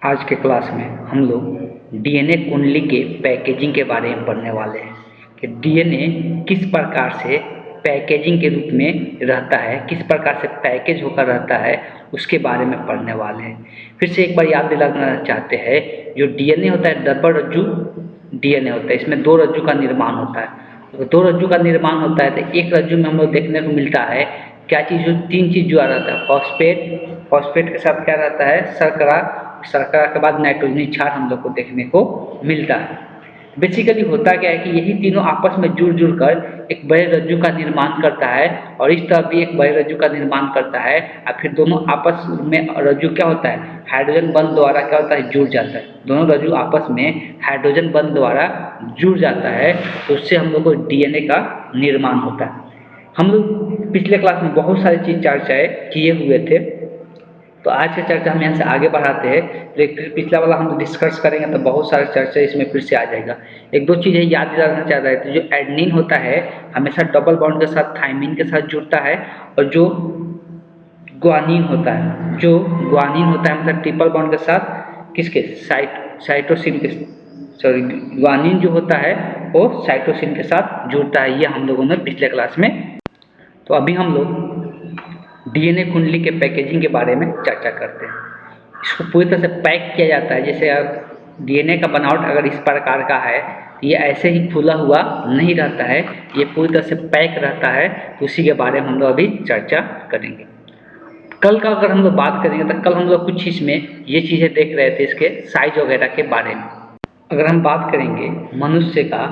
आज के क्लास में हम लोग डीएनए कुंडली के पैकेजिंग के बारे में पढ़ने वाले हैं कि डीएनए किस प्रकार से पैकेजिंग के रूप में रहता है, किस प्रकार से पैकेज होकर रहता है, उसके बारे में पढ़ने वाले हैं। फिर से एक बार याद दिलाना चाहते हैं, जो डीएनए होता है डबल रज्जु डीएनए होता है। इसमें दो रज्जु का निर्माण होता है। अगर दो रज्जु का निर्माण होता है तो एक रज्जु में हम लोग देखने को मिलता है क्या चीज़, जो तीन चीज़ जुड़ा रहता है। फॉस्फेट के साथ क्या रहता है, शर्करा के बाद नाइट्रोजनी क्षार हम लोग को देखने को मिलता है। बेसिकली होता क्या है कि यही तीनों आपस में जुड़ कर एक बड़े रज्जु का निर्माण करता है और इस तरह भी एक बड़े रज्जु का निर्माण करता है। और फिर दोनों आपस में रज्जु क्या होता है, हाइड्रोजन बंध द्वारा क्या होता है, जुड़ जाता है। दोनों रज्जु आपस में हाइड्रोजन बंध द्वारा जुड़ जाता है, तो उससे हम लोग को डीएनए का निर्माण होता है। हम लोग पिछले क्लास में बहुत सारी चीज़ चर्चाएँ किए हुए थे, तो आज की चर्चा हम यहाँ से आगे बढ़ाते हैं। लेकिन पिछला वाला हम डिस्कस करेंगे तो बहुत सारे चर्चा इसमें फिर से आ जाएगा। एक दो चीज़ें याद दिलाना चाह रहे थे, जो एडेनिन होता है हमेशा डबल बॉन्ड के साथ थाइमिन के साथ जुड़ता है, और जो ग्वानिन होता है हमेशा ट्रिपल बॉन्ड के साथ किसके, साइटोसिन के, सॉरी ग्वानिन जो होता है वो साइटोसिन के साथ जुड़ता है। ये हम लोगों ने पिछले क्लास में। तो अभी हम लोग डीएनए कुंडली के पैकेजिंग के बारे में चर्चा करते हैं। इसको पूरी तरह से पैक किया जाता है। जैसे डीएनए का बनावट अगर इस प्रकार का है, ये ऐसे ही खुला हुआ नहीं रहता है, ये पूरी तरह से पैक रहता है। तो उसी के बारे में हम लोग अभी चर्चा करेंगे। कल का अगर हम लोग बात करेंगे तो कल हम लोग कुछ इसमें ये चीज़ें देख रहे थे, इसके साइज वगैरह के बारे में। अगर हम बात करेंगे मनुष्य का,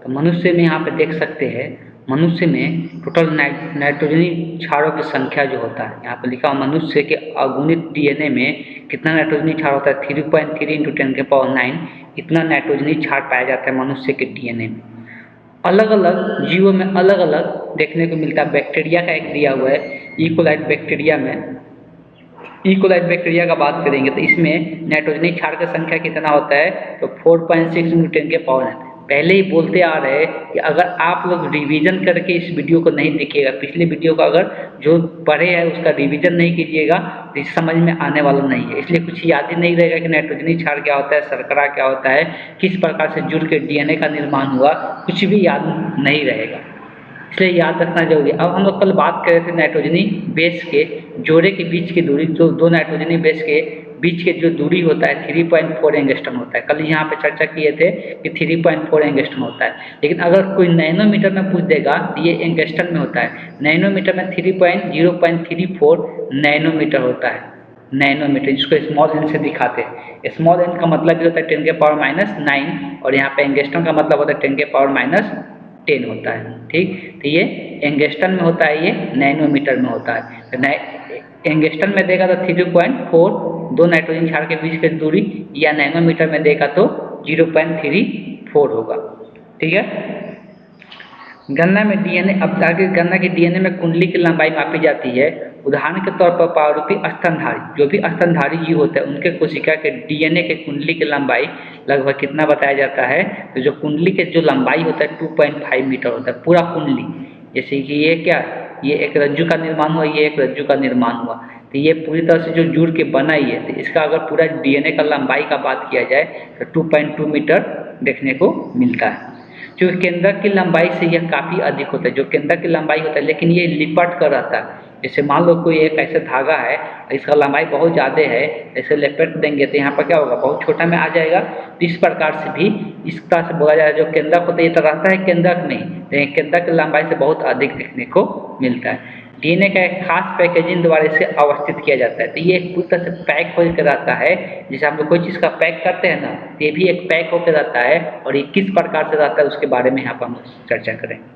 तो मनुष्य में यहाँ पे देख सकते हैं, मनुष्य में टोटल नाइट्रोजनी क्षारों की संख्या जो होता है, यहाँ पर लिखा हुआ मनुष्य के अगुणित डीएनए में कितना नाइट्रोजनी क्षार होता है, 3.3 × 10⁹ इतना नाइट्रोजनी क्षार पाया जाता है मनुष्य के डीएनए में। अलग अलग जीवों में अलग अलग देखने को मिलता है। बैक्टीरिया का एक दिया हुआ है, इकोलाइट बैक्टीरिया में, इकोलाइट बैक्टीरिया का बात करेंगे तो इसमें नाइट्रोजनी क्षार की संख्या कितना होता है, तो 4.6 × 10⁹ पहले ही बोलते आ रहे हैं कि अगर आप लोग रिवीजन करके इस वीडियो को नहीं देखिएगा, पिछले वीडियो को अगर जो पढ़े हैं उसका रिवीजन नहीं कीजिएगा तो इस समझ में आने वाला नहीं है। इसलिए कुछ याद ही नहीं रहेगा कि नाइट्रोजनी क्षार क्या होता है, शर्करा क्या होता है, किस प्रकार से जुड़ के डीएनए का निर्माण हुआ, कुछ भी याद नहीं रहेगा। इसलिए याद रखना जरूरी है। अब हम लोग कल बात कर रहे थे नाइट्रोजनी बेस के जोड़े के बीच की दूरी, जो दो नाइट्रोजनी बेस के बीच के जो दूरी होता है 3.4 एंगस्ट्रॉम होता है। कल यहाँ पे चर्चा किए थे कि 3.4 एंगस्ट्रॉम होता है, लेकिन अगर कोई नैनोमीटर में पूछ देगा तो ये एंगस्ट्रॉम में होता है। नैनोमीटर में 0.34 नैनोमीटर होता है। नैनोमीटर जिसको स्मॉल एन से दिखाते हैं। स्मॉल एन का मतलब भी होता है 10⁻⁹ और यहाँ पे एंगस्ट्रॉम का मतलब होता है 10⁻10 होता है। ठीक, तो ये एंगस्ट्रॉम में होता है, ये नैनोमीटर में होता है। एंगस्ट्रॉम में देगा तो 3.4 दो नाइट्रोजन क्षार के बीच की दूरी, या नैनोमीटर में देगा तो 0.34 होगा। ठीक है। गन्ना में डीएनए, अब आगे गन्ना की डीएनए में कुंडली की लंबाई मापी जाती है। उदाहरण के तौर पर पावरूपी स्तनधारी, जो भी स्तनधारी जीव होते हैं उनके कोशिका के डीएनए के कुंडली की लंबाई लगभग कितना बताया जाता है, तो जो कुंडली के जो लंबाई होता है 2.5 मीटर होता है पूरा कुंडली। जैसे कि ये क्या, ये एक रज्जु का निर्माण हुआ, ये एक रज्जु का निर्माण हुआ, तो ये पूरी तरह से जो जुड़ के बना ही है। तो इसका अगर पूरा डीएनए का लंबाई का बात किया जाए तो 2.2 मीटर देखने को मिलता है। जो केंद्रक की लंबाई से यह काफ़ी अधिक होता है, जो केंद्रक की लंबाई होता है, लेकिन ये लिपट कर रहता है। जैसे मान लो कोई एक ऐसा धागा है, इसका लंबाई बहुत ज़्यादा है, ऐसे लपेट देंगे तो यहाँ पर क्या होगा, बहुत छोटा में आ जाएगा। तो इस प्रकार से भी इस तरह से बोला जाए, जो केंद्रक होता है ये तो रहता है केंद्रक में, लेकिन केंद्रक की लंबाई से बहुत अधिक देखने को मिलता है। डीएनए का एक खास पैकेजिंग द्वारा इसे अवस्थित किया जाता है। तो ये एक पूरी तरह से पैक होकर रहता है। जैसे हम लोग कोई चीज़ का पैक करते हैं ना, ये भी एक पैक होकर रहता है, और ये किस प्रकार से रहता है उसके बारे में यहाँ पर हम चर्चा करेंगे।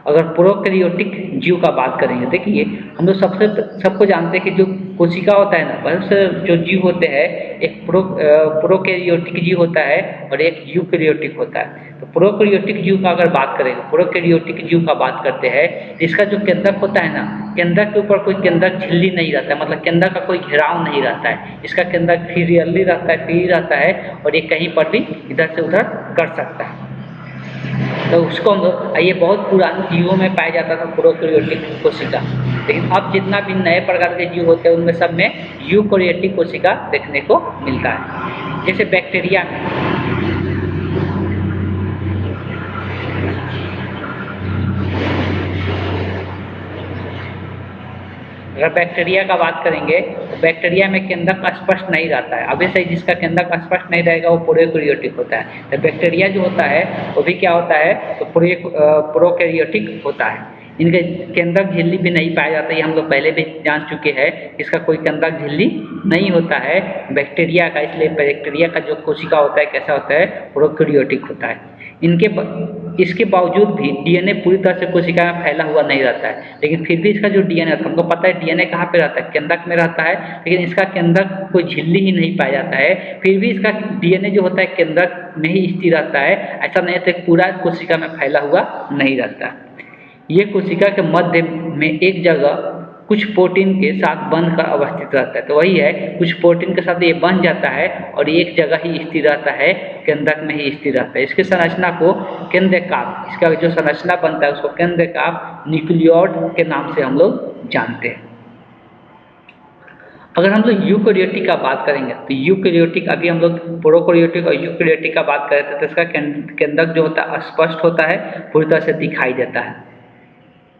अगर प्रोकैरियोटिक जीव का बात करेंगे, देखिए हम लोग सबको जानते हैं कि जो कोशिका होता है ना, बहुत से जो जीव होते हैं, एक प्रोकैरियोटिक जीव होता है और एक यूकैरियोटिक होता है। तो प्रोकैरियोटिक जीव का अगर बात करेंगे, प्रोकैरियोटिक जीव का बात करते हैं, इसका जो केंद्रक होता है ना, केंद्रक के ऊपर कोई केंद्रक झिल्ली नहीं रहता है, मतलब केंद्रक का कोई घेराव नहीं रहता है। इसका केंद्रक फ्री रहता है और ये कहीं पर भी इधर से उधर कर सकता है। तो उसको ये बहुत पुराने जीवों में पाया जाता था प्रोकैरियोटिक कोशिका, लेकिन अब जितना भी नए प्रकार के जीव होते हैं उनमें सब में यूकैरियोटिक कोशिका देखने को मिलता है। जैसे बैक्टीरिया में अगर बैक्टीरिया का बात करेंगे तो बैक्टीरिया में केंद्रक स्पष्ट नहीं रहता है। अभी से जिसका केंद्रक स्पष्ट नहीं रहेगा वो प्रोकैरियोटिक होता है। तो बैक्टीरिया जो होता है वो भी क्या होता है, तो प्रोकैरियोटिक होता है। इनके केंद्रक झिल्ली भी नहीं पाया जाता, ये हम लोग पहले भी जान चुके हैं। इसका कोई केंद्रक झिल्ली नहीं होता है बैक्टीरिया का, इसलिए बैक्टीरिया का जो कोशिका होता है कैसा होता है, प्रोकैरियोटिक होता है। इसके बावजूद भी डीएनए पूरी तरह से कोशिका में फैला हुआ नहीं रहता है, लेकिन फिर भी इसका जो डीएनए होता है, हमको पता है डीएनए कहाँ पे रहता है, केंद्रक में रहता है, लेकिन इसका केंद्रक कोई झिल्ली ही नहीं पाया जाता है। फिर भी इसका डीएनए जो होता है केंद्रक में ही स्थिर रहता है, ऐसा नहीं होता पूरा कोशिका में फैला हुआ नहीं रहता। ये कोशिका के मध्य में एक जगह कुछ प्रोटीन के साथ बंध कर अवस्थित रहता है। तो वही है, कुछ प्रोटीन के साथ ये बंध जाता है और एक जगह ही स्थिर रहता है, केंद्रक में ही स्थिर रहता है। इसकी संरचना को केंद्रकाव, इसका जो संरचना बनता है उसको केंद्रकाव न्यूक्लियोइड के नाम से हम लोग जानते हैं। अगर हम लोग यूकैरियोटिक का बात करेंगे तो यूकैरियोटिक, अभी हम लोग प्रोकैरियोटिक और यूकैरियोटिक का बात कर रहे थे, तो इसका केंद्रक जो होता है स्पष्ट होता है, पूरी तरह से दिखाई देता है।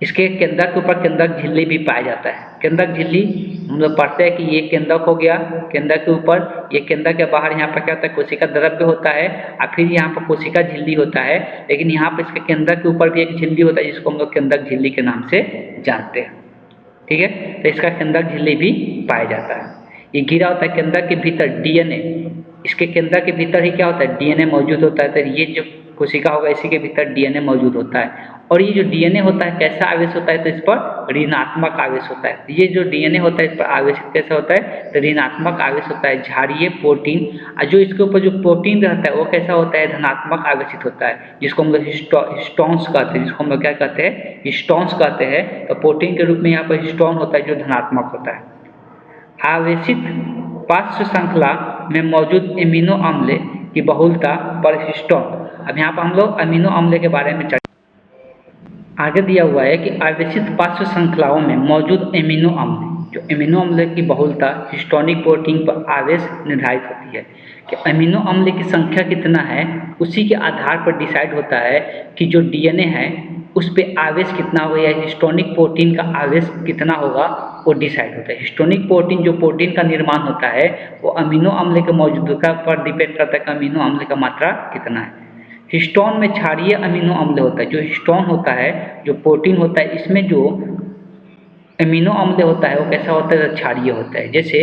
इसके केंद्रक के ऊपर केंद्रक झिल्ली भी पाया जाता है। केंद्रक झिल्ली हम लोग पढ़ते हैं कि ये केंद्रक हो गया, केंद्रक के ऊपर, ये केंद्रक के बाहर यहाँ पर क्या होता है, कोशिका द्रव्य होता है और फिर यहाँ पर कोशिका झिल्ली होता है। लेकिन यहाँ पर इसके केंद्रक के ऊपर भी एक झिल्ली होता है जिसको हम लोग केंद्रक झिल्ली के नाम से जानते हैं। ठीक है, तो इसका केंद्रक झिल्ली भी पाया जाता है। ये घिरा होता है केंद्रक के भीतर डीएनए, इसके केंद्रक के भीतर ही क्या होता है, डीएनए मौजूद होता है। तो ये जो कोशिका होगा इसी के भीतर डीएनए मौजूद होता है। और ये जो डीएनए होता है कैसा आवेश होता है, तो इस पर ऋणात्मक आवेश होता है। ये जो डीएनए होता है इस पर आवेश कैसा होता है, तो ऋणात्मक आवेश होता है, क्षारीय प्रोटीन। और जो इसके ऊपर जो प्रोटीन रहता है वो कैसा होता है, धनात्मक आवेशित होता है, जिसको हम लोग हिस्टोन्स कहते हैं, जिसको हम लोग क्या कहते हैं, हिस्टोन्स कहते हैं। तो प्रोटीन के रूप में यहाँ पर हिस्टोन होता है जो धनात्मक होता है। आवेशित पार्श्व श्रृंखला में मौजूद एमिनो अम्ल की बहुलता पर हिस्टोन। अब यहाँ पर हम लोग अमीनो अम्ल के बारे में आगे दिया हुआ है कि आवेशित पार्श्व श्रृंखलाओं में मौजूद एमिनो अम्ल, जो एमिनो अम्ल की बहुलता हिस्टोनिक प्रोटीन पर आवेश निर्धारित होती है। कि अमीनो अम्ल की संख्या कितना है उसी के आधार पर डिसाइड होता है कि जो डीएनए है उस पर आवेश कितना होगा या हिस्टोनिक प्रोटीन का आवेश कितना होगा वो डिसाइड होता है। हिस्टोनिक प्रोटीन जो प्रोटीन का निर्माण होता है वो अमीनो अम्ल के मौजूदता पर डिपेंड करता है कि अमीनो अम्ल का मात्रा कितना है। हिस्टोन में क्षारीय अमीनो अम्ल होता है। जो हिस्टोन होता है, जो प्रोटीन होता है, इसमें जो अमीनो अम्ल होता है वो कैसा होता है, क्षारीय होता है। जैसे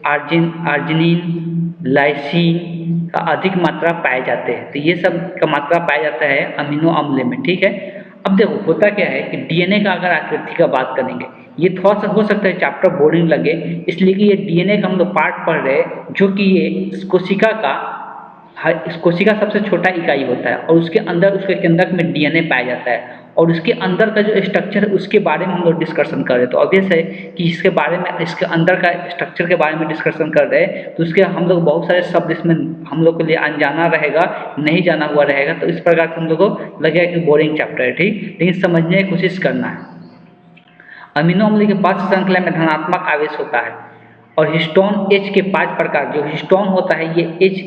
आर्जिनिन, लाइसिन का अधिक मात्रा पाए जाते हैं। तो ये सब का मात्रा पाया जाता है अमीनो अम्ल में। ठीक है, अब देखो होता क्या है कि डीएनए का अगर आकृति का बात करेंगे, ये थोड़ा सा हो सकता है चैप्टर बोरिंग लगे, इसलिए कि ये डीएनए का हम लोग पार्ट पढ़ रहे हैं, जो कि ये कोशिका का कोशिका सबसे छोटा इकाई होता है और उसके अंदर उसके केंद्रक में डीएनए पाया जाता है और उसके अंदर का जो स्ट्रक्चर है उसके बारे में हम लोग डिस्कशन कर रहे हैं। तो ऑब्वियस है कि इसके बारे में, इसके अंदर का स्ट्रक्चर के बारे में डिस्कशन कर रहे हैं, तो उसके हम लोग बहुत सारे शब्द इसमें हम लोग के लिए अनजाना रहेगा, नहीं जाना हुआ रहेगा। तो इस प्रकार से हम लोग को लगेगा कि बोरिंग चैप्टर है, ठीक, लेकिन समझने की कोशिश करना है। अमीनो अम्ल के पार्श्व श्रृंखला में धनात्मक आवेश होता है और हिस्टोन एच के 5 प्रकार, जो हिस्टोन होता है ये एच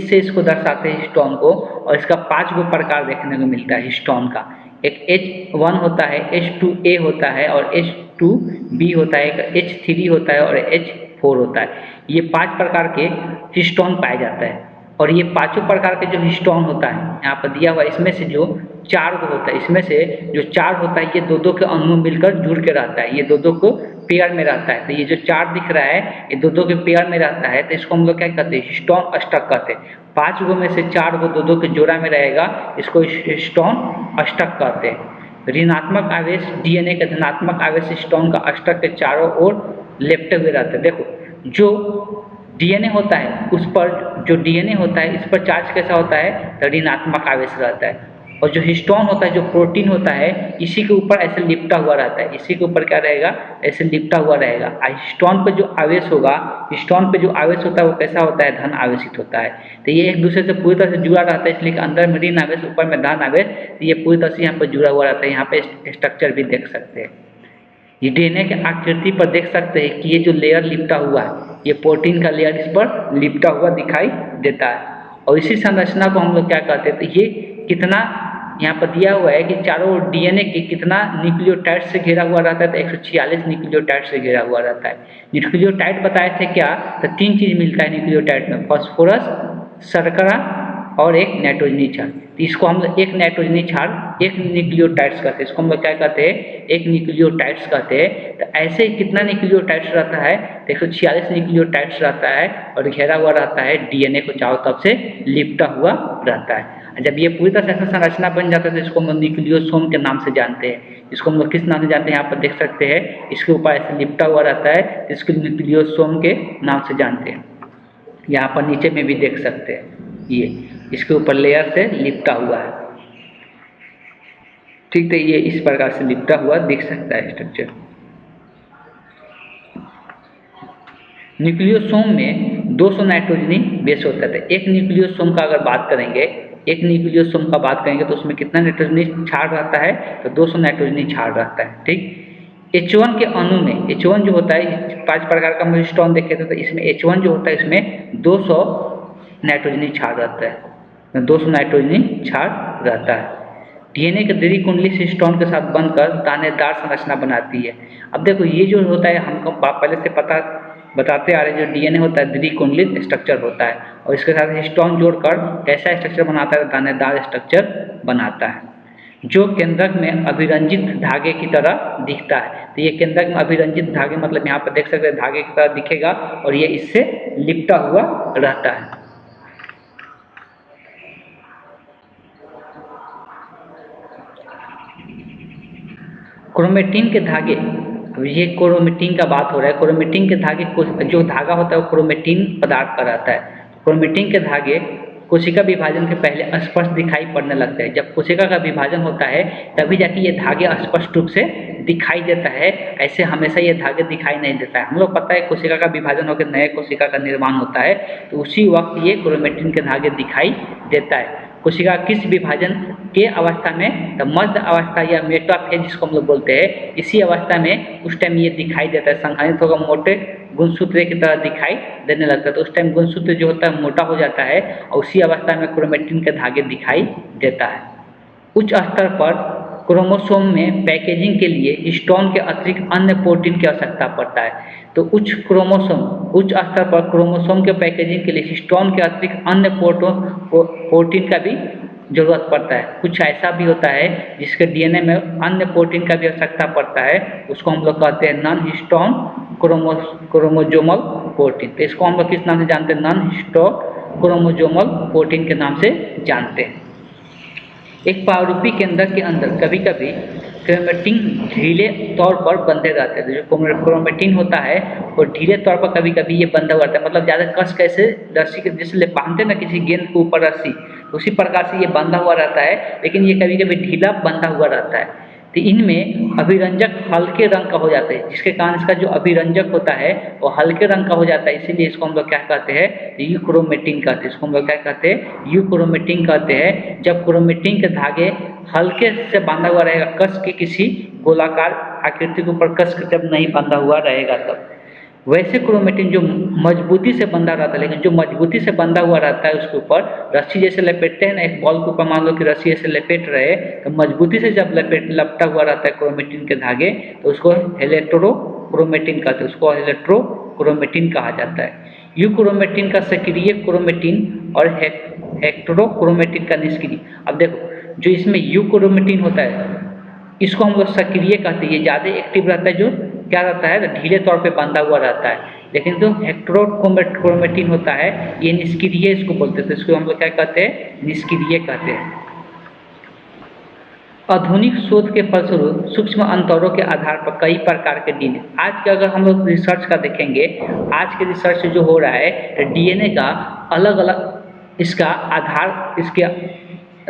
से इसको दर्शाते हैं हिस्टोन को, और इसका 5 गो प्रकार देखने को मिलता है हिस्टोन का। एक H1 होता है, H2A होता है और H2B होता है, एक H3 होता है और H4 होता है। ये 5 प्रकार के हिस्टोन पाए जाता है और ये पांचों प्रकार के जो हिस्टोन होता है यहाँ पर दिया हुआ, इसमें से जो 4 को होता है, इसमें से जो 4 होता है ये दो के अणु मिलकर जुड़ के रहता है, ये दो को पेयर में रहता है। तो ये जो 4 दिख रहा है ये दो के पेयर में रहता है, तो इसको हम लोग क्या कहते हैं, हिस्टोन अष्टक कहते हैं। 5 गो में से 4 गो दो के जोड़ा में रहेगा, इसको हिस्टोन अष्टक कहते हैं। ऋणात्मक आवेश डीएनए के धनात्मक आवेश हिस्टोन का अष्टक के चारों ओर लेपटे हुए रहते हैं। देखो जो डीएनए होता है उस पर, जो डीएनए होता है इस पर चार्ज कैसा होता है, तो ऋणात्मक आवेश रहता है। और जो हिस्टोन होता है, जो प्रोटीन होता है, इसी के ऊपर ऐसे लिपटा हुआ रहता है, इसी के ऊपर क्या रहेगा, ऐसे लिपटा हुआ रहेगा। हिस्टोन पे जो आवेश होगा, हिस्टोन पे जो आवेश होता है वो कैसा होता है, धन आवेशित होता है। तो ये एक दूसरे से पूरी तरह से जुड़ा रहता है, इसलिए कि अंदर में ऋण आवेश, ऊपर में धन आवेश, तो ये पूरी तरह से यहाँ पर जुड़ा हुआ रहता है। यहाँ पे स्ट्रक्चर भी देख सकते हैं। ये डीएनए के आकृति पर देख सकते हैं कि ये जो लेयर लिपटा हुआ है, ये प्रोटीन का लेयर इस पर लिपटा हुआ दिखाई देता है। और इसी संरचना को हम लोग क्या कहते हैं, तो ये कितना यहाँ पर दिया हुआ है कि चारों ओर डीएनए के कितना न्यूक्लियोटाइड से घिरा हुआ रहता है, तो 146 न्यूक्लियोटाइड से घिरा हुआ रहता है। न्यूक्लियोटाइड बताए थे क्या, तो 3 चीज़ मिलता है न्यूक्लियोटाइड में, फास्फोरस, शर्करा और एक नाइट्रोजनी क्षार। तो इसको हम लोग एक नाइट्रोजनी क्षार एक न्यूक्लियोटाइड्स कहते हैं, इसको हम लोग क्या कहते हैं, एक न्यूक्लियोटाइड्स कहते हैं। तो ऐसे ही कितना न्यूक्लियोटाइड्स रहता है, तो 146 न्यूक्लियोटाइड्स रहता है और घेरा हुआ रहता है, डीएनए को चारों तरफ से लिपटा हुआ रहता है। जब ये पूरी तरह से ऐसा संरचना बन जाता है तो इसको हम लोग न्यूक्लियोसोम के नाम से जानते हैं। इसको हम लोग किस नाम से जानते हैं, यहाँ पर देख सकते हैं, इसके ऊपर ऐसे लिपटा हुआ रहता है, इसको न्यूक्लियोसोम के नाम से जानते हैं। यहाँ पर नीचे में भी देख सकते हैं, ये इसके ऊपर लेयर से लिपटा हुआ है, ठीक है। ये इस प्रकार से लिपटा हुआ दिख सकता है स्ट्रक्चर। न्यूक्लियोसोम में 200 नाइट्रोजनी बेस होता है। एक न्यूक्लियोसोम का अगर बात करेंगे, एक न्यूक्लियोसोम का बात करेंगे तो उसमें कितना नाइट्रोजनी क्षार रहता है, तो 200 नाइट्रोजनी क्षार रहता है, ठीक। H1 के अणु में, H1 जो होता है, 5 प्रकार का हम हिस्टोन देखे थे, तो इसमें H1 जो होता है इसमें 200 नाइट्रोजनी क्षार रहता है, 200 नाइट्रोजनी क्षार रहता है। डीएनए के द्वितीयक कुंडली हिस्टोन के साथ बनकर दानेदार संरचना बनाती है। अब देखो ये जो होता है हमको पहले से पता बताते आ रहे, जो डीएनए होता है द्वितीयक कुंडलित स्ट्रक्चर होता है, और इसके साथ हिस्टोन जोड़कर कैसा स्ट्रक्चर बनाता है, दानेदार स्ट्रक्चर बनाता है, जो केंद्रक में अभिरंजित धागे की तरह दिखता है। तो ये केंद्रक में अभिरंजित धागे मतलब यहाँ पर देख सकते हैं धागे की तरह दिखेगा, और ये इससे लिपटा हुआ रहता है। क्रोमेटिन के धागे, अब ये क्रोमेटिन का बात हो रहा है, क्रोमेटिन के धागे जो धागा होता है वो क्रोमेटिन पदार्थ का रहता है। क्रोमेटिन के धागे कोशिका विभाजन के पहले स्पष्ट दिखाई पड़ने लगते हैं। जब कोशिका का विभाजन होता है तभी जाके ये धागे स्पष्ट रूप से दिखाई देता है, ऐसे हमेशा ये धागे दिखाई नहीं देता है। हम लोग पता है कोशिका का विभाजन होकर नए कोशिका का निर्माण होता है, तो उसी वक्त ये क्रोमेटिन के धागे दिखाई देता है। कोशिका किस विभाजन के अवस्था में, तो मध्य अवस्था या मेटाफेज जिसको हम लोग बोलते हैं, इसी अवस्था में उस टाइम ये दिखाई देता है, संघनित होकर मोटे गुणसूत्र की तरह दिखाई देने लगता है। तो उस टाइम गुणसूत्र जो होता है मोटा हो जाता है, और उसी अवस्था में क्रोमेटिन के धागे दिखाई देता है। उच्च स्तर पर क्रोमोसोम में पैकेजिंग के लिए हिस्टोन के अतिरिक्त अन्य प्रोटीन की आवश्यकता पड़ता है। तो उच्च स्तर पर क्रोमोसोम के पैकेजिंग के लिए हिस्टोन के अतिरिक्त अन्य प्रोटीन का भी जरूरत पड़ता है। कुछ ऐसा भी होता है जिसके डीएनए में अन्य प्रोटीन का भी आवश्यकता पड़ता है, उसको हम लोग कहते हैं नॉन हिस्टोन क्रोमोजोमल प्रोटीन। तो इसको हम लोग किस नाम से जानते हैं, नॉन हिस्टोन क्रोमोजोमल प्रोटीन के नाम से जानते हैं। एक पावरूपी केंद्रक के अंदर कभी कभी क्रोमेटिन ढीले तौर पर बंधे रहते हैं। जो क्रोमेटिन होता है वो ढीले तौर पर कभी कभी ये बंधा हुआ रहता है, मतलब ज़्यादा कस कैसे रस्सी के जैसे बांधते ना किसी गेंद के ऊपर रस्सी, उसी प्रकार से ये बंधा हुआ रहता है, लेकिन ये कभी कभी ढीला बंधा हुआ रहता है। तो इनमें अभिरंजक हल्के रंग का हो जाता है, जिसके कारण इसका जो अभिरंजक होता है वो हल्के रंग का हो जाता है, इसीलिए इसको हम लोग क्या कहते हैं, यूक्रोमेटिन कहते हैं। इसको हम लोग क्या कहते हैं, यूक्रोमेटिन कहते हैं। जब क्रोमेटिन के धागे हल्के से बांधा हुआ रहेगा, कस के किसी गोलाकार आकृति के ऊपर कस के जब नहीं बांधा हुआ रहेगा तब। वैसे क्रोमेटिन जो मजबूती से बंधा रहता है, लेकिन जो मजबूती से बंधा हुआ रहता है उसके ऊपर रस्सी जैसे लपेटते हैं ना, एक बॉल के ऊपर मान लो कि रस्सी ऐसे लपेट रहे, तो मजबूती से जब लपटा हुआ रहता है क्रोमेटिन के धागे, तो उसको हेलेक्ट्रोक्रोमेटिन कहते हैं, उसको हेलेक्ट्रोक्रोमेटिन कहा जाता है। यूक्रोमेटिन का सक्रिय क्रोमेटिन और हेक्टरोक्रोमेटिन का निष्क्रिय। अब देखो जो इसमें यूक्रोमेटिन होता है इसको हम लोग सक्रिय कहते हैं, ये ज़्यादा एक्टिव रहता है, जो क्या रहता है ढीले तौर पे बांधा हुआ रहता है। लेकिन जो हेक्टरोक्रोमेटिन होता है ये निष्क्रिय इसको बोलते थे, इसको हम लोग क्या कहते हैं, निष्क्रिय कहते हैं। आधुनिक शोध के फलस्वरूप सूक्ष्म अंतरों के आधार पर कई प्रकार के डीएनए, आज के अगर हम लोग रिसर्च का देखेंगे, आज के रिसर्च जो हो रहा है तो डीएनए का अलग अलग इसका आधार, इसके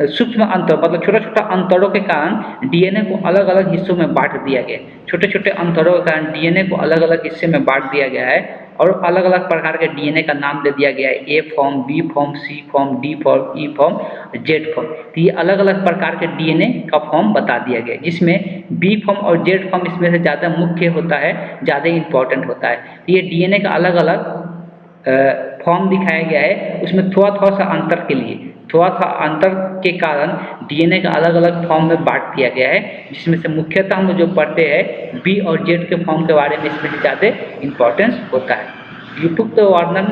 सूक्ष्म अंतर मतलब छोटा छोटा अंतरों के कारण डीएनए को अलग अलग हिस्सों में बांट दिया गया। छोटे छोटे अंतरों के कारण डीएनए को अलग अलग हिस्से में बांट दिया गया है, और अलग अलग प्रकार के डीएनए का नाम दे दिया गया है, ए फॉर्म, बी फॉर्म, सी फॉर्म, डी फॉर्म, ई फॉर्म, जेड फॉर्म। तो ये अलग अलग प्रकार के डीएनए का फॉर्म बता दिया गया है, जिसमें बी फॉर्म और जेड फॉर्म इसमें से ज़्यादा मुख्य होता है, ज़्यादा इंपॉर्टेंट होता है। तो ये डीएनए का अलग अलग फॉर्म दिखाया गया है, उसमें थोड़ा थोड़ा सा अंतर के लिए, थोड़ा सा अंतर के कारण डीएनए का अलग अलग फॉर्म में बांट दिया गया है, जिसमें से मुख्यतः हम जो पढ़ते हैं बी और जेड के फॉर्म के बारे में इसमें ज़्यादा इंपॉर्टेंस होता है। उपयुक्त वर्णन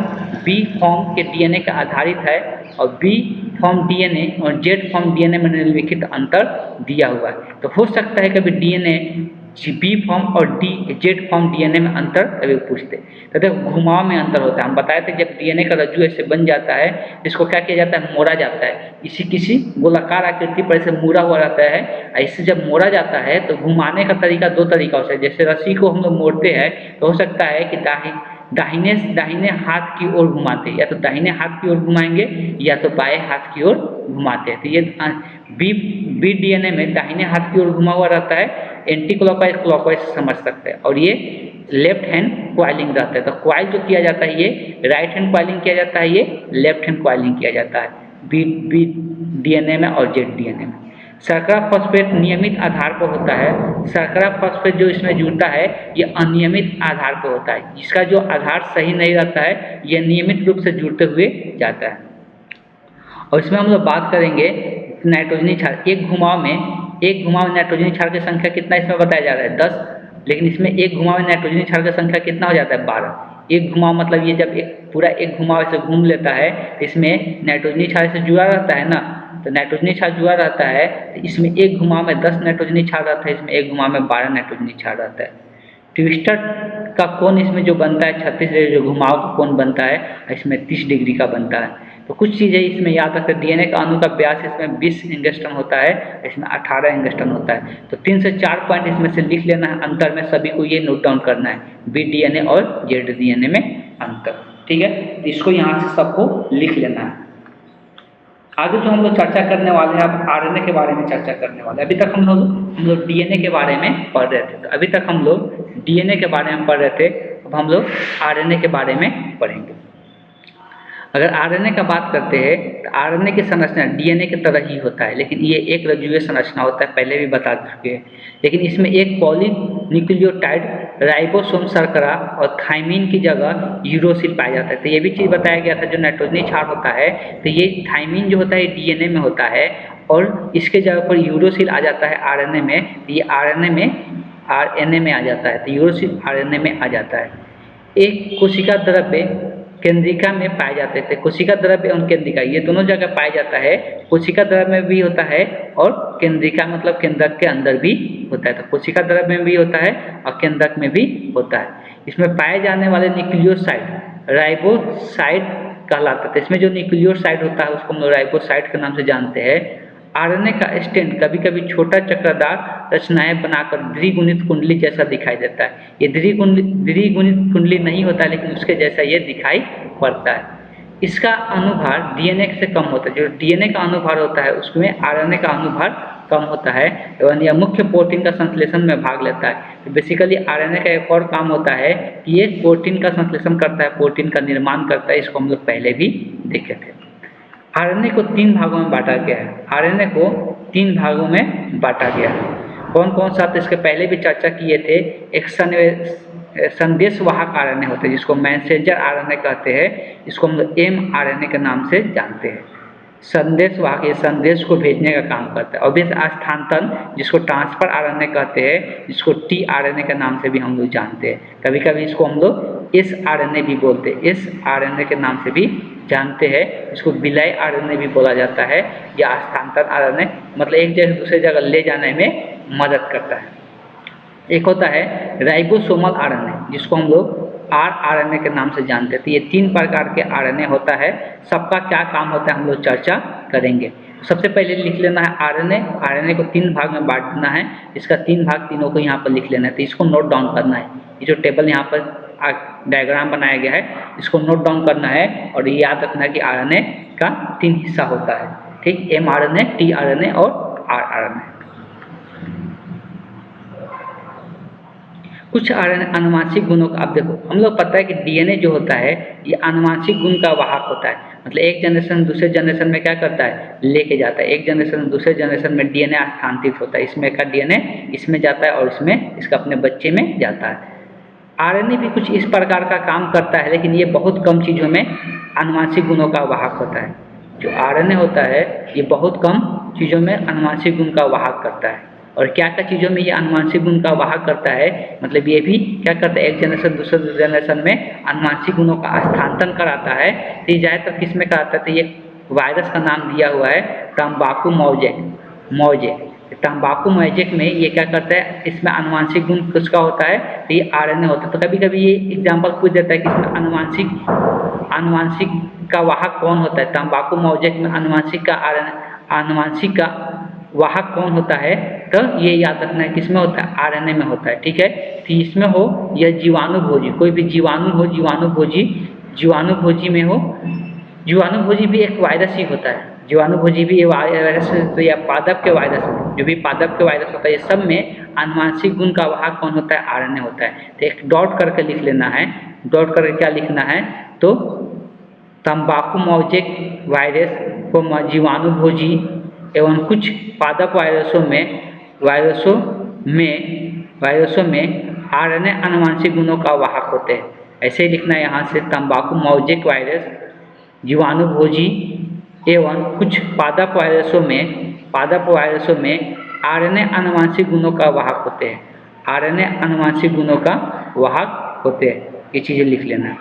बी फॉर्म के डीएनए का आधारित है और बी फॉर्म डीएनए और जेड फॉर्म डीएनए में निम्नलिखित अंतर दिया हुआ है। तो हो सकता है कभी डीएनए बी फॉर्म और जेड फॉर्म डीएनए में अंतर कभी पूछते, तो देखो घुमाव में अंतर होता है। हम बताए थे जब डीएनए का रज्जु ऐसे बन जाता है, इसको क्या किया जाता है, मोड़ा जाता है, किसी गोलाकार आकृति पर ऐसे मुड़ा हुआ रहता है। ऐसे जब मोड़ा जाता है तो घुमाने का तरीका दो तरीका होता है। जैसे रस्सी को हम लोग मोड़ते हैं तो हो सकता है कि दाहिने हाथ की ओर घुमाते, या तो दाहिने हाथ की ओर घुमाएंगे या तो बाएं हाथ की ओर घुमाते हैं। तो ये बी डीएनए में दाहिने हाथ की ओर घुमा हुआ रहता है, एंटी क्लॉकवाइज क्लॉकवाइज समझ सकते हैं, और ये लेफ्ट हैंड क्वाइलिंग रहता है। तो क्वाइल जो किया जाता है ये राइट हैंड क्वाइलिंग किया जाता है, ये लेफ्ट हैंड क्वाइलिंग किया जाता है बी डीएनए में और जेड डीएनए में। शर्करा फॉस्फेट नियमित आधार पर होता है। शर्करा फॉस्फेट जो इसमें जुड़ता है ये अनियमित आधार पर होता है, जिसका जो आधार सही नहीं रहता है ये नियमित रूप से जुड़ते हुए जाता है। और इसमें हम लोग बात करेंगे नाइट्रोजनी क्षार। एक घुमाव में नाइट्रोजनी क्षार की संख्या कितना इसमें बताया जा रहा है, 10, लेकिन इसमें एक घुमाव में नाइट्रोजनी क्षार की संख्या कितना हो जाता है, 12। एक घुमाव मतलब ये जब एक घुमाव ऐसे घूम लेता है तो इसमें नाइट्रोजनी क्षार से जुड़ा रहता है ना, तो नाइट्रोजनी क्षार जुड़ा रहता है, तो इसमें एक घुमाव में 10 नाइट्रोजनी क्षार रहता है, इसमें एक घुमाव में 12 नाइट्रोजनी क्षार रहता है। ट्विस्टर का कोण इसमें जो बनता है 36 डिग्री, जो घुमाव का कोण बनता है इसमें 30 डिग्री का बनता है। तो कुछ चीज़ें इसमें याद रखते हैं। डीएनए का अणु का व्यास इसमें 20 एंगस्ट्रॉम होता है, इसमें 18 एंगस्ट्रॉम होता है। तो 3 से 4 पॉइंट इसमें से लिख लेना है अंतर में, सभी को ये नोट डाउन करना है, बी डीएनए और जेड डीएनए में अंतर। ठीक है, तो इसको यहाँ से सबको लिख लेना है। आगे जो हम लोग चर्चा करने वाले हैं, अब आरएनए के बारे में चर्चा करने वाले हैं। अभी तक हम लोग डीएनए के बारे में पढ़ रहे थे, तो अभी तक हम लोग डीएनए के बारे में पढ़ रहे थे, अब हम लोग आरएनए के बारे में पढ़ेंगे। अगर आरएनए का बात करते हैं तो आरएनए की संरचना डीएनए की तरह ही होता है, लेकिन ये एक रज्जुए संरचना होता है, पहले भी बता चुके हैं। लेकिन इसमें एक पॉलीन्यूक्लियोटाइड राइबोसोम शर्करा और थाइमिन की जगह यूरोसिल पाया जाता है। तो ये भी चीज़ बताया गया था, जो नाइट्रोजनी क्षार होता है तो ये थाइमिन जो होता है डीएनए में होता है और इसके जगह पर यूरोसिल आ जाता है आरएनए में, तो ये आरएनए में आ जाता है, तो यूरोसिल आरएनए में आ जाता है। एक कोशिका द्रव्य केंद्रिका में पाए जाते थे। कोशिका द्रव्य एवं केंद्रिका ये दोनों जगह पाया जाता है, कोशिका द्रव्य में भी होता है और केंद्रिका मतलब केंद्रक के अंदर भी होता है। तो कोशिका द्रव्य में भी होता है और केंद्रक में भी होता है। इसमें पाए जाने वाले न्यूक्लियोसाइड राइबोसाइड कहलाता है। इसमें जो न्यूक्लियोसाइड होता है उसको हम लोग राइबोसाइड के नाम से जानते हैं। आरएनए का स्टैंड कभी कभी छोटा चक्रदार रचनाएं बनाकर द्विगुणित कुंडली जैसा दिखाई देता है। ये द्विगुणित कुंडली नहीं होता, लेकिन उसके जैसा ये दिखाई पड़ता है। इसका अनुभार डीएनए से कम होता है। जो डीएनए का अनुभार होता है उसमें आरएनए का अनुभार कम होता है एवं यह मुख्य प्रोटीन का संश्लेषण में भाग लेता है। तो बेसिकली आरएनए का एक और काम होता है कि ये प्रोटीन का संश्लेषण करता है, प्रोटीन का निर्माण करता है। इसको हम लोग पहले भी देखे थे। आरएनए को 3 भागों में बांटा गया है। आरएनए को 3 भागों में बांटा गया है। कौन कौन सा, तो इसके पहले भी चर्चा किए थे। एक संदेशवाहक आरएनए होते हैं जिसको मैसेंजर आरएनए कहते हैं, इसको हम लोग एमआरएनए के नाम से जानते हैं। संदेशवाहक ये संदेश को भेजने का काम करता है। और फिर स्थानांतरण जिसको ट्रांसफर आरएनए कहते हैं, जिसको टीआरएनए के नाम से भी हम लोग जानते हैं। कभी कभी इसको हम लोग एसआरएनए भी बोलते हैं, एसआरएनए के नाम से भी जानते हैं। इसको विलय आरएनए भी बोला जाता है या स्थानांतरण आरएनए, मतलब एक जगह दूसरे जगह ले जाने में मदद करता है। एक होता है राइबोसोमल आरएनए जिसको हम लोग आरएनए के नाम से जानते हैं। तो ये 3 प्रकार के आरएनए होता है। सबका क्या काम होता है हम लोग चर्चा करेंगे। सबसे पहले लिख लेना है आरएनए को 3 भाग में बांटना है। इसका 3 भाग तीनों को यहाँ पर लिख लेना है। तो इसको नोट डाउन करना है। ये जो टेबल यहाँ पर डायग्राम बनाया गया है इसको नोट डाउन करना है और ये याद रखना है कि आरएनए का 3 हिस्सा होता है। ठीक, एमआरएनए, टीआरएनए और आरएनए। कुछ आनुवंशिक गुणों का, अब देखो हम लोग पता है कि डीएनए जो होता है ये आनुवंशिक गुण का वाहक होता है। मतलब एक जनरेशन दूसरे जनरेशन में क्या करता है, लेके जाता है। एक जनरेशन दूसरे जनरेशन में डीएनए स्थानांतरित होता है, इसमें का डीएनए इसमें जाता है और इसमें इसका अपने बच्चे में जाता है। आरएनए भी कुछ इस प्रकार का काम करता है, लेकिन ये बहुत कम चीज़ों में आनुवंशिक गुणों का वाहक होता है। जो आरएनए होता है ये बहुत कम चीज़ों में आनुवंशिक गुण का वाहक करता है। और क्या क्या चीज़ों में ये आनुवंशिक गुण का वाहक करता है, मतलब ये भी क्या करता है, एक जनरेशन दूसरे जनरेशन में आनुवंशिक गुणों का स्थानांतरण कराता है। तो ये ज़्यादातर किस में कराता है, तो ये वायरस का नाम दिया हुआ है तंबाकू मौजेक। तंबाकू मौजेक में ये क्या करता है, इसमें आनुवंशिक गुण किसका होता है, तो ये आरएनए होता है। तो कभी कभी ये एग्जाम्पल पूछ देता है कि इसमें आनुवंशिक का वाहक कौन होता है। तंबाकू मौजेक में आनुवंशिक का वाहक कौन होता है, तो ये याद रखना है किसमें होता है, आरएनए में होता है। ठीक है, तो इसमें हो यह जीवाणुभोजी, कोई भी जीवाणु हो, जीवाणुभोजी में हो। जीवाणुभोजी भी एक वायरस ही होता है, जीवाणुभोजी भी ये वायरस तो या पादप के वायरस, जो भी पादप के वायरस होता है, ये सब में आनुवंशिक गुण का वाहक कौन होता है, आरएनए होता है। तो एक डॉट करके लिख लेना है, डॉट करके क्या लिखना है, तो तंबाकू मौजेक वायरस को जीवाणुभोजी एवं कुछ पादप वायरसों में आरएनए आनुवंशिक गुणों का वाहक होते हैं। ऐसे ही लिखना है यहाँ से, तंबाकू मौजेक वायरस, जीवाणुभोजी एवं कुछ पादप वायरसों में आरएनए आनुवंशिक गुणों का वाहक होते हैं। आरएनए आनुवंशिक गुणों का वाहक होते हैं, ये चीज़ें लिख लेना है।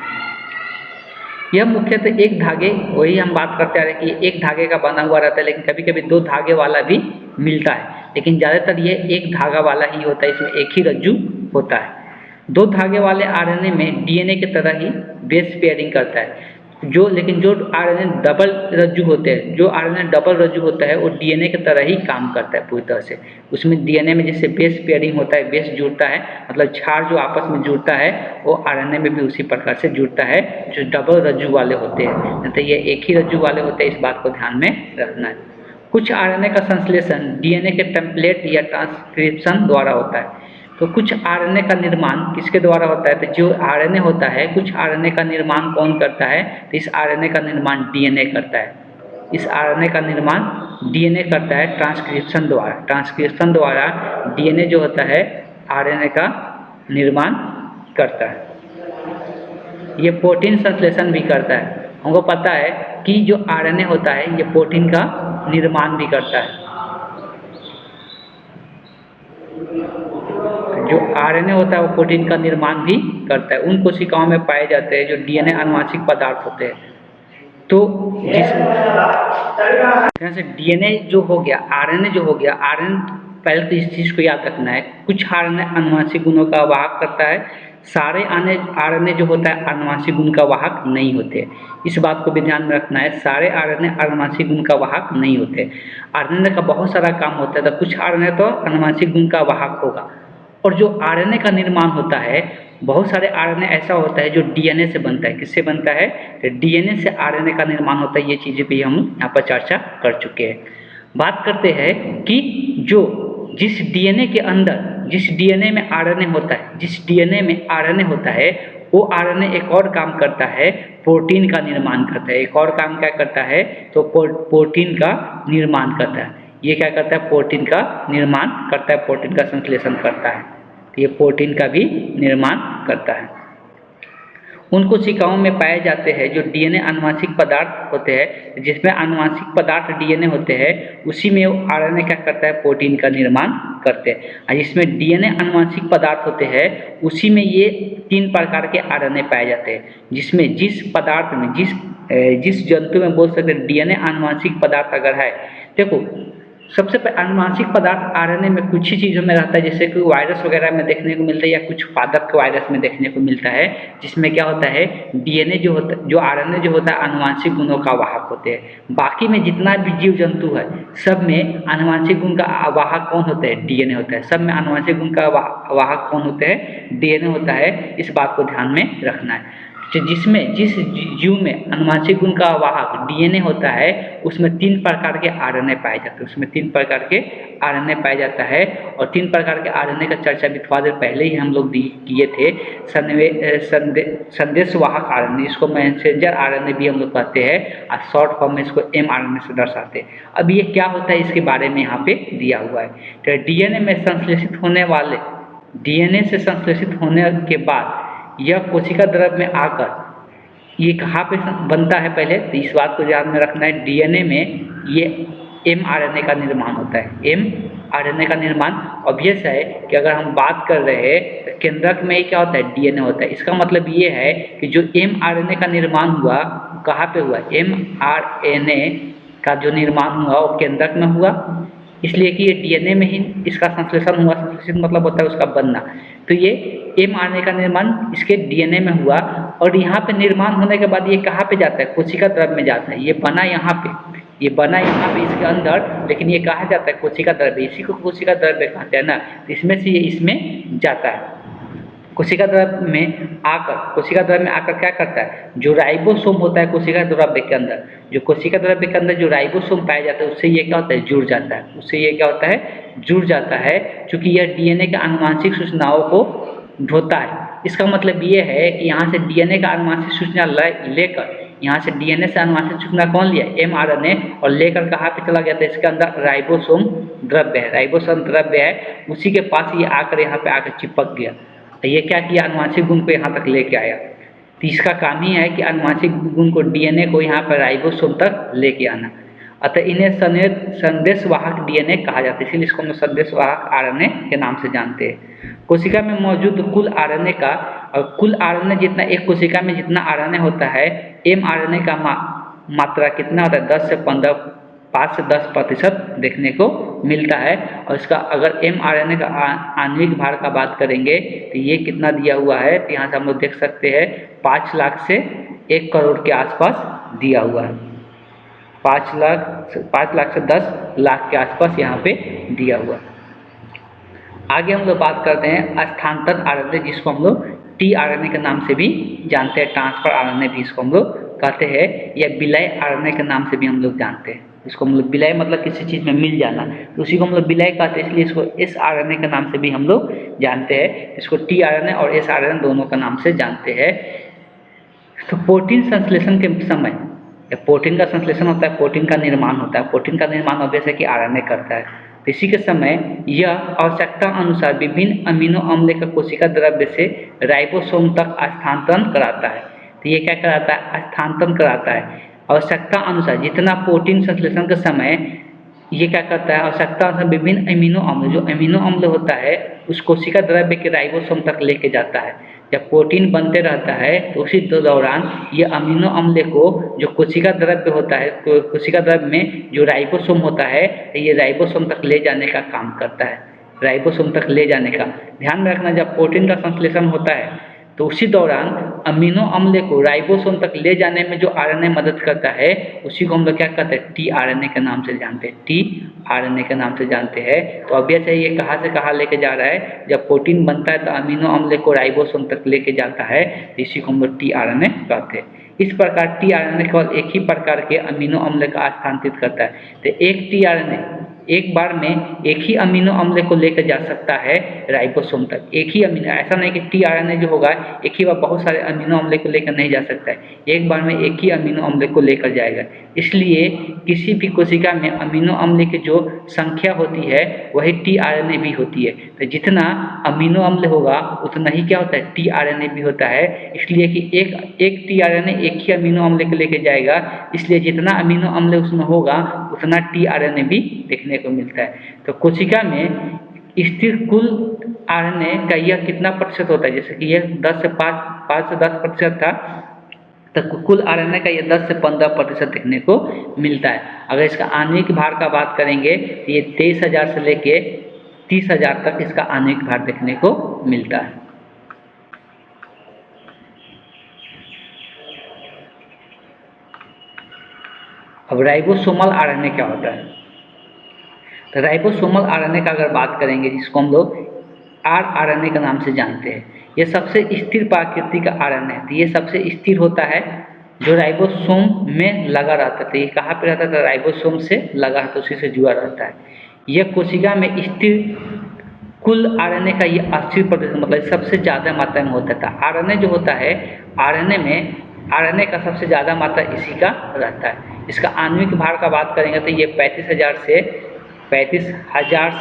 यह मुख्यतः एक धागे, वही हम बात करते आ रहे हैं कि एक धागे का बना हुआ रहता है, लेकिन कभी कभी दो धागे वाला भी मिलता है, लेकिन ज़्यादातर ये एक धागा वाला ही होता है, इसमें एक ही रज्जु होता है। दो धागे वाले आरएनए में डीएनए की तरह ही बेस पेयरिंग करता है। लेकिन जो आरएनए डबल रज्जु होते हैं, जो आरएनए डबल रज्जु होता है वो डीएनए की तरह ही काम करता है पूरी तरह से। उसमें डीएनए में जैसे बेस पेयरिंग होता है, बेस जुड़ता है, मतलब क्षार जो आपस में जुड़ता है वो आरएनए में भी उसी प्रकार से जुड़ता है, जो डबल रज्जु वाले होते हैं। तो ये एक ही रज्जु वाले होते हैं, इस बात को ध्यान में रखना है। कुछ आरएनए का संश्लेषण डीएनए के टेम्पलेट या ट्रांसक्रिप्शन द्वारा होता है। तो कुछ आरएनए का निर्माण किसके द्वारा होता है, तो जो आरएनए होता है, कुछ आरएनए का निर्माण कौन करता है, तो इस आरएनए का निर्माण डीएनए करता है। इस आरएनए का निर्माण डीएनए करता है ट्रांसक्रिप्शन द्वारा। ट्रांसक्रिप्शन द्वारा डीएनए जो होता है आरएनए का निर्माण करता है। ये प्रोटीन संश्लेषण भी करता है। हमको पता है कि जो आरएनए होता है ये प्रोटीन का निर्माण भी करता है। जो आरएनए होता है वो प्रोटीन का निर्माण भी करता है। उन कोशिकाओं में पाए जाते हैं जो डीएनए आनुवंशिक पदार्थ होते हैं। तो जैसे डीएनए जो हो गया, आरएनए जो हो गया, आरएनए पहले तो इस चीज़ को याद रखना है, कुछ आरएनए आनुवंशिक गुणों का वाहक करता है, सारे आरएनए जो होता है आनुवंशिक गुण का वाहक नहीं होते। इस बात को भी ध्यान में रखना है, सारे आरएनए आनुवंशिक गुण का वाहक नहीं होते। आरएनए का बहुत सारा काम होता है, तो कुछ आरएनए तो आनुवंशिक गुण का वाहक होगा। और जो आरएनए का निर्माण होता है, बहुत सारे आरएनए ऐसा होता है जो डीएनए से बनता है। किससे बनता है, तो डीएनए से आरएनए का निर्माण होता है। ये चीज़ें भी हम यहाँ पर चर्चा कर चुके हैं। बात करते हैं कि जिस डीएनए के अंदर, जिस डीएनए में आरएनए होता है, वो आरएनए एक और काम करता है, प्रोटीन का निर्माण करता है। एक और काम क्या करता है, तो प्रोटीन का निर्माण करता है। ये क्या करता है, प्रोटीन का निर्माण करता है, प्रोटीन का संश्लेषण करता है। तो ये प्रोटीन का भी निर्माण करता है। उन कोशिकाओं में पाए जाते हैं जो डीएनए आनुवंशिक पदार्थ होते हैं, जिसमें आनुवंशिक पदार्थ डीएनए होते हैं, उसी में आरएनए क्या करता है, प्रोटीन का निर्माण करते हैं। और जिसमें डीएनए आनुवंशिक पदार्थ होते हैं, उसी में ये 3 प्रकार के आरएनए पाए जाते हैं। जिसमें जिस पदार्थ में, जिस जंतु में बोल सकते हैं डीएनए आनुवंशिक पदार्थ अगर है, देखो सबसे पहले आनुवंशिक पदार्थ आरएनए में कुछ ही चीज़ों में रहता है, जैसे कि वायरस वगैरह में देखने को मिलता है, या कुछ पादप के वायरस में देखने को मिलता है, जिसमें क्या होता है, डीएनए जो आरएनए जो होता है आनुवंशिक गुणों का वाहक होते हैं। बाकी में जितना भी जीव जंतु है, सब में आनुवंशिक गुण का वाहक कौन होता है, डीएनए होता है। सब में आनुवंशिक गुण का वाहक कौन होता है, डीएनए होता है। इस बात को ध्यान में रखना है। जिसमें जिस जीव में आनुवंशिक गुण का वाहक डीएनए होता है उसमें 3 प्रकार के आरएनए पाए जाते हैं, उसमें 3 प्रकार के आरएनए पाया जाता है। और 3 प्रकार के आरएनए का चर्चा भी थोड़ा देर पहले ही हम लोग किए थे। संदेशवाहक आरएनए, जिसको मैसेंजर आरएनए भी हम लोग कहते हैं और शॉर्ट फॉर्म में इसको एमआरएनए से दर्शाते हैं। अब ये क्या होता है इसके बारे में यहाँ पे दिया हुआ है। तो डीएनए से संश्लेषित होने के बाद यह कोशिका द्रव्य में आकर ये कहाँ पे बनता है, पहले तो इस बात को ध्यान में रखना है। डीएनए में ये एमआरएनए का निर्माण होता है। एमआरएनए का निर्माण ऑब्वियस है कि अगर हम बात कर रहे हैं तो केंद्रक में क्या होता है, डीएनए होता है। इसका मतलब ये है कि जो एमआरएनए का निर्माण हुआ कहाँ पे हुआ, एमआरएनए का जो निर्माण हुआ वो केंद्रक में हुआ, इसलिए कि ये डीएनए में ही इसका संश्लेषण हुआ। संश्लेषित मतलब होता है उसका बनना। तो ये एमआरएनए का निर्माण इसके डीएनए में हुआ और यहाँ पे निर्माण होने के बाद ये कहाँ पे जाता है, कोशिका द्रव्य में जाता है। ये बना यहाँ पे इसके अंदर, लेकिन ये कहाँ जाता है, कोशिका द्रव्य। इसी को कोशिका द्रव्य कहते हैं ना। इसमें से ये इसमें जाता है। कोशिका द्रव्य में आकर क्या करता है, जो राइबोसोम होता है कोशिका द्रव्य के अंदर, जो राइबोसोम पाया जाता है उससे ये क्या होता है, जुड़ जाता है। चूँकि यह डीएनए के आनुवंशिक सूचनाओं को ढोता है। इसका मतलब ये है कि यहाँ से डीएनए का आनुवंशिक सूचना लेकर, यहाँ से डीएनए से आनुवंशिक सूचना कौन लिया, एमआरएनए, और लेकर कहाँ पे चला गया था, इसके अंदर राइबोसोम द्रव्य है, उसी के पास ये आकर यहाँ पे आकर चिपक गया। ये क्या किया, आनुवंशिक गुण को यहाँ तक लेके आया। तो इसका काम ही है कि आनुवंशिक गुण को, डीएनए को यहाँ पर राइबोसोम तक लेके आना। अतः इन्हें संदेशवाहक डीएनए कहा जाता है, इसलिए इसको हम संदेशवाहक आरएनए के नाम से जानते हैं। कोशिका में मौजूद कुल आरएनए जितना, एक कोशिका में जितना आरएनए होता है, एमआरएनए का मात्रा कितना होता है, 5 से 10% देखने को मिलता है। और इसका अगर एमआरएनए का आणविक भार का बात करेंगे तो ये कितना दिया हुआ है, तो यहाँ से हम लोग देख सकते हैं 5 लाख से 1 करोड़ के आसपास दिया हुआ है। 5 लाख से 10 लाख के आसपास यहाँ पे दिया हुआ है। आगे हम लोग बात करते हैं स्थानांतरण आरएनए, जिसको हम लोग टीआरएनए के नाम से भी जानते हैं, ट्रांसफर आरएनए भी इसको हम लोग कहते हैं, या विलय आरएनए के नाम से भी हम लोग जानते हैं। इसको हम लोग विलय मतलब किसी चीज़ में मिल जाना, तो उसी को हम लोग विलय कहते हैं, इसलिए इसको एस आरएनए के नाम से भी हम लोग जानते हैं। इसको टीआरएनए और एस आरएनए दोनों का नाम से जानते हैं। तो प्रोटीन संश्लेषण के समय प्रोटीन का संश्लेषण होता है, प्रोटीन का निर्माण होता है। प्रोटीन का निर्माण ऑब्वियस है कि आरएनए करता है। इसी के समय यह आवश्यकता अनुसार विभिन्न अमीनो अम्ल का कोशिका द्रव्य से राइबोसोम तक स्थानांतरण कराता है। तो ये क्या कराता है, स्थानांतरण कराता है। आवश्यकता अनुसार जितना प्रोटीन संश्लेषण के समय ये क्या करता है, आवश्यकता अनुसार विभिन्न अमीनो अम्ल, जो अमीनो अम्ल होता है उस कोशिका द्रव्य के राइबोसोम तक लेके जाता है। जब प्रोटीन बनते रहता है तो उसी दौरान ये अमीनो अम्ल को, जो कोशिका द्रव्य होता है, कोशिका द्रव्य में जो राइबोसोम होता है, ये राइबोसोम तक ले जाने का काम करता है। राइबोसोम तक ले जाने का ध्यान में रखना, जब प्रोटीन का संश्लेषण होता है तो उसी दौरान अमीनो अम्ल को राइबोसोम तक ले जाने में जो आरएनए मदद करता है उसी को हम लोग क्या कहते हैं, टीआरएनए के नाम से जानते हैं। टीआरएनए के नाम से जानते हैं। तो ऑब्वियस है ये कहाँ से कहाँ लेके जा रहा है, जब प्रोटीन बनता है तो अमीनो अम्ल को राइबोसोम तक लेके जाता है, इसी को हम लोग टीआरएनए कहते हैं। इस प्रकार टीआरएनए केवल एक ही प्रकार के अमीनो अम्ल का स्थानांतरित करता है। तो एक टीआरएनए एक बार में एक ही अमीनो अम्ल को लेकर जा सकता है राइबोसोम तक। एक ही अमीनो, ऐसा नहीं कि टीआरएनए जो होगा एक ही बार बहुत सारे अमीनो अम्ल को लेकर नहीं जा सकता है, एक बार में एक ही अमीनो अम्ल को लेकर जाएगा। इसलिए किसी भी कोशिका में अमीनो अम्ल की जो संख्या होती है वही टीआरएनए भी होती है। तो जितना अमीनो अम्ल होगा उतना ही क्या होता है, टीआरएनए भी होता है। इसलिए कि एक टीआरएनए एक ही अमीनो अम्ल को लेकर जाएगा, इसलिए जितना अमीनो अम्ल उसमें होगा उतना टीआरएनए भी देखने को मिलता है। तो कोशिका में स्थिर कुल आरएनए का यह कितना प्रतिशत होता है, जैसे कि यह 5 से 10% था, तो कुल आरएनए का यह 10 से 15% देखने को मिलता है। अगर इसका आणविक भार का बात करेंगे तो ये 23,000 से लेके 30,000 तक इसका आणविक भार देखने को मिलता है। अब राइबोसोमल आरएनए क्या होता है, राइबोसोमल आरएनए का अगर बात करेंगे जिसको हम लोग आरआरएनए के नाम से जानते हैं, ये सबसे स्थिर प्रकृति का आरएनए है। तो ये सबसे स्थिर होता है जो राइबोसोम में लगा रहता था। ये कहाँ पे रहता था? राइबोसोम से लगा रहता, उसी से जुड़ा रहता है। यह कोशिका में स्थिर कुल आरएनए का ये 80% मतलब सबसे ज़्यादा मात्रा में होता था। आरएनए जो होता है, आरएनए का सबसे ज़्यादा मात्रा इसी का रहता है। इसका आणविक भार का बात करेंगे तो ये 35,000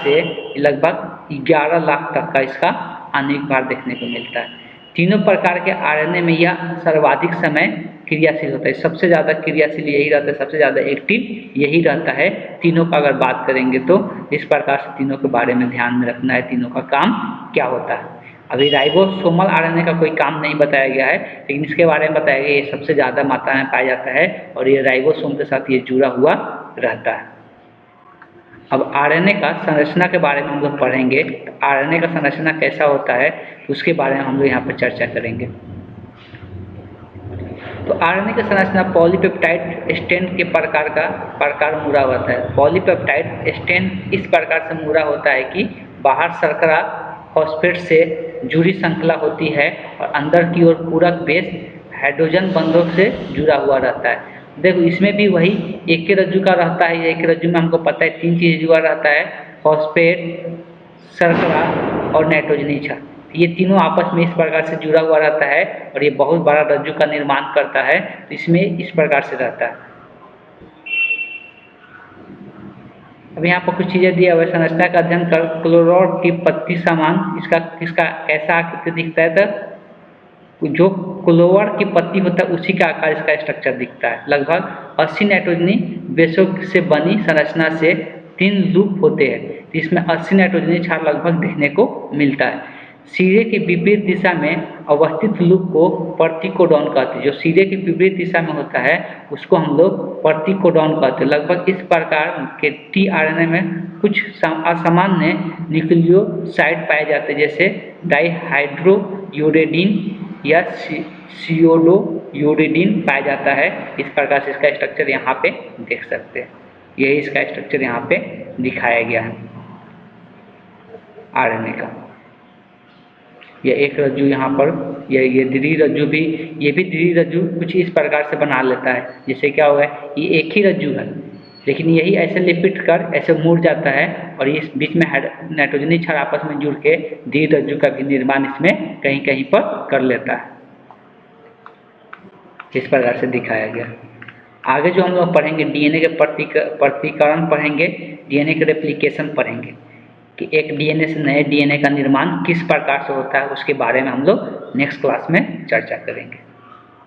से लगभग 11 लाख तक का इसका आणविक भार देखने को मिलता है। तीनों प्रकार के आरएनए में यह सर्वाधिक समय क्रियाशील होता है। सबसे ज़्यादा क्रियाशील यही रहता है, सबसे ज़्यादा एक्टिव यही रहता है। तीनों का अगर बात करेंगे तो इस प्रकार से तीनों के बारे में ध्यान में रखना है, तीनों का काम क्या होता है। अभी राइबोसोमल आरएनए का कोई काम नहीं बताया गया है, लेकिन इसके बारे में बताया गया ये सबसे ज़्यादा मात्रा में पाया जाता है और ये राइबोसोम के साथ ये जुड़ा हुआ रहता है। अब आरएनए का संरचना के बारे में हम लोग पढ़ेंगे। तो आरएनए का संरचना कैसा होता है उसके बारे में हम लोग यहाँ पर चर्चा करेंगे। तो आरएनए की संरचना पॉलीपेप्टाइड स्ट्रैंड के प्रकार मुड़ा होता है। पॉलीपेप्टाइड स्ट्रैंड इस प्रकार से मुड़ा होता है कि बाहर शर्करा फॉस्फेट से जुड़ी श्रृंखला होती है और अंदर की ओर पूरक बेस हाइड्रोजन बंधों से जुड़ा हुआ रहता है। देखो इसमें भी वही एक ही रज्जु का रहता है। एक रज्जु में हमको पता है 3 चीज़ जुड़ा रहता है, फॉस्फेट, शर्करा और नाइट्रोजनी क्षार। ये तीनों आपस में इस प्रकार से जुड़ा हुआ रहता है और ये बहुत बड़ा रज्जु का निर्माण करता है। तो इसमें इस प्रकार से रहता है। अब यहाँ पर कुछ चीज़ें दिया हुआ है। संरचना का अध्ययन कर क्लोरोड की पत्ती समान इसका कैसा आकृति दिखता है? तो जो क्लोवर की पत्ती होता है उसी का आकार इसका स्ट्रक्चर दिखता है। लगभग 80 नाइट्रोजनी बेसों से बनी संरचना से 3 लूप होते हैं। तो इसमें 80 नाइट्रोजनी क्षार लगभग देखने को मिलता है। सिरे के विपरीत दिशा में अवस्थित लूप को पर्टिकोडॉन कहते हैं। जो सिरे के विपरीत दिशा में होता है उसको हम लोग पर्टिकोडॉन कहते हैं। लगभग इस प्रकार के टीआरएनए में कुछ असामान्य न्यूक्लियोसाइड पाए जाते हैं, जैसे डाइहाइड्रोयूरेडिन या सियोडोयूरेडिन पाया जाता है। इस प्रकार से इसका स्ट्रक्चर यहाँ पे देख सकते हैं। यही इसका स्ट्रक्चर यहाँ पे दिखाया गया है आरएनए का। यह एक रज्जु यहाँ पर ये द्वि रज्जु भी, ये भी द्वि रज्जु कुछ इस प्रकार से बना लेता है। जैसे क्या हुआ है, ये एक ही रज्जु है लेकिन यही ऐसे लिपट कर ऐसे मुड़ जाता है और इस बीच में नाइट्रोजनी क्षार आपस में जुड़ के द्वि रज्जु का भी निर्माण इसमें कहीं कहीं पर कर लेता है। इस प्रकार से दिखाया गया। आगे जो हम लोग पढ़ेंगे डीएनए के प्रतिकरण पढ़ेंगे, डीएनए के रेप्लिकेशन पढ़ेंगे कि एक डीएनए से नए डीएनए का निर्माण किस प्रकार से होता है, उसके बारे में हम लोग नेक्स्ट क्लास में चर्चा करेंगे।